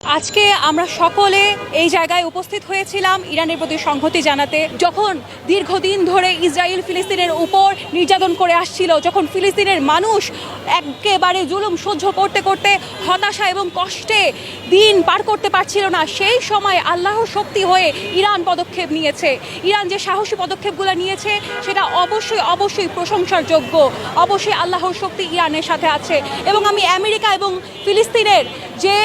আজকে আমরা সকলে এই জায়গায় উপস্থিত হয়েছিলাম ইরানের প্রতি সংহতি জানাতে। যখন দীর্ঘদিন ধরে ইসরায়েল ফিলিস্তিনের উপর নির্যাতন করে আসছিল, যখন ফিলিস্তিনের মানুষ একেবারে জুলুম সহ্য করতে করতে হতাশা এবং কষ্টে দিন পার করতে পারছিল না, সেই সময় আল্লাহর শক্তি হয়ে ইরান পদক্ষেপ নিয়েছে। ইরান যে সাহসী পদক্ষেপগুলো নিয়েছে সেটা অবশ্যই প্রশংসার যোগ্য। অবশ্যই আল্লাহর শক্তি ইরানের সাথে আছে। এবং আমি আমেরিকা এবং ফিলিস্তিনের যে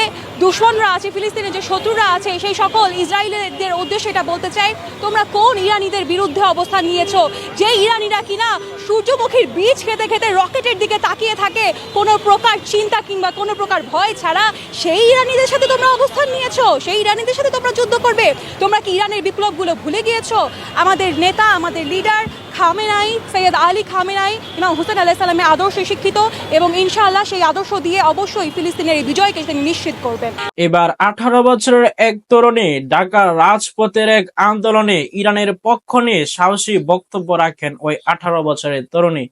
দুশ্মনরা আছে, ফিলিস্তিনের যে শত্রুরা আছে, সেই সকল ইসরায়েলিদের উদ্দেশ্যে এটা বলতে চাই, তোমরা কোন ইরানিদের বিরুদ্ধে অবস্থান নিয়েছো? যে ইরানিরা কিনা সূর্যমুখীর বীজ খেতে খেতে রকেটের দিকে তাকিয়ে থাকে কোনো প্রকার চিন্তা কিংবা কোনো প্রকার ভয় ছাড়া, সেই ইরানিদের সাথে তোমরা অবস্থান নিয়েছো, সেই ইরানিদের সাথে তোমরা যুদ্ধ করবে। তোমরা কি ইরানের বিপ্লবগুলো ভুলে গিয়েছো? আমাদের নেতা, আমাদের লিডার খামেনাই, সৈয়দ আলী খামেনাই, ইমাম হুসেন আলাইহিস সালামের আদর্শে শিক্ষিত এবং ইনশাআল্লাহ সেই আদর্শ দিয়ে অবশ্যই ফিলিস্তিনের এই বিজয়কে তিনি নিশ্চিত করবেন। এবার 18 বছরের এক তরুণী ঢাকার রাজপথের এক আন্দোলনে ইরানের পক্ষ নিয়ে সাহসী বক্তব্য রাখেন ওই 18 বছরের তরুণী।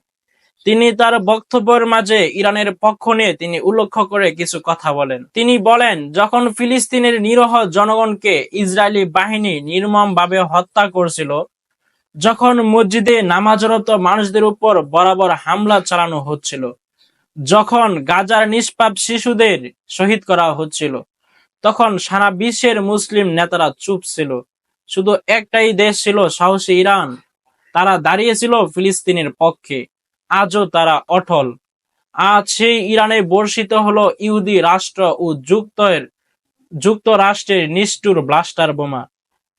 তিনি তার বক্তব্যের মাঝে ইরানের পক্ষ নিয়ে তিনি উল্লেখ করে কিছু কথা বলেন। তিনি বলেন, যখন ফিলিস্তিনের নিরীহ জনগণকে ইসরায়েলি বাহিনী নির্মমভাবে হত্যা করছিল, যখন মসজিদে নামাজরত মানুষদের উপর বরাবর হামলা চালানো হচ্ছিল, যখন গাজার নিষ্পাপ শিশুদের শহীদ করা হচ্ছিল, তখন সারা বিশ্বের মুসলিম নেতারা চুপ ছিল। শুধু একটাই দেশ ছিল, সাহসী ইরান। তারা দাঁড়িয়েছিল ফিলিস্তিনের পক্ষে। আজও তারা অটল। আজ সেই ইরানে বর্ষিত হলো ইহুদি রাষ্ট্র ও যুক্তরাষ্ট্রের নিষ্ঠুর ব্লাস্টার বোমা।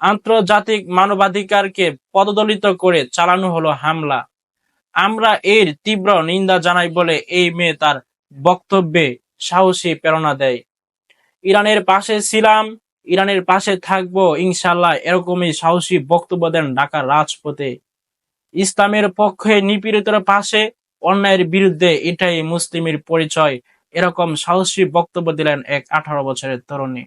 আন্তর্জাতিক মানবাধিকারকে পদদলিত করে চালানো হলো হামলা। আমরা এর তীব্র নিন্দা জানাই বলে এই মেয়ে তার বক্তব্যে সাহসী প্রেরণা দেয়। ইরানের পাশে ছিলাম, ইরানের পাশে থাকবো ইনশাল্লাহ, এরকমই সাহসী বক্তব্য দেন ঢাকার রাজপথে। ইসলামের পক্ষে, নিপীড়িতের পাশে, অন্যায়ের বিরুদ্ধে, এটাই মুসলিমের পরিচয়। এরকম সাহসী বক্তব্য দিলেন এক 18 বছরের তরুণী।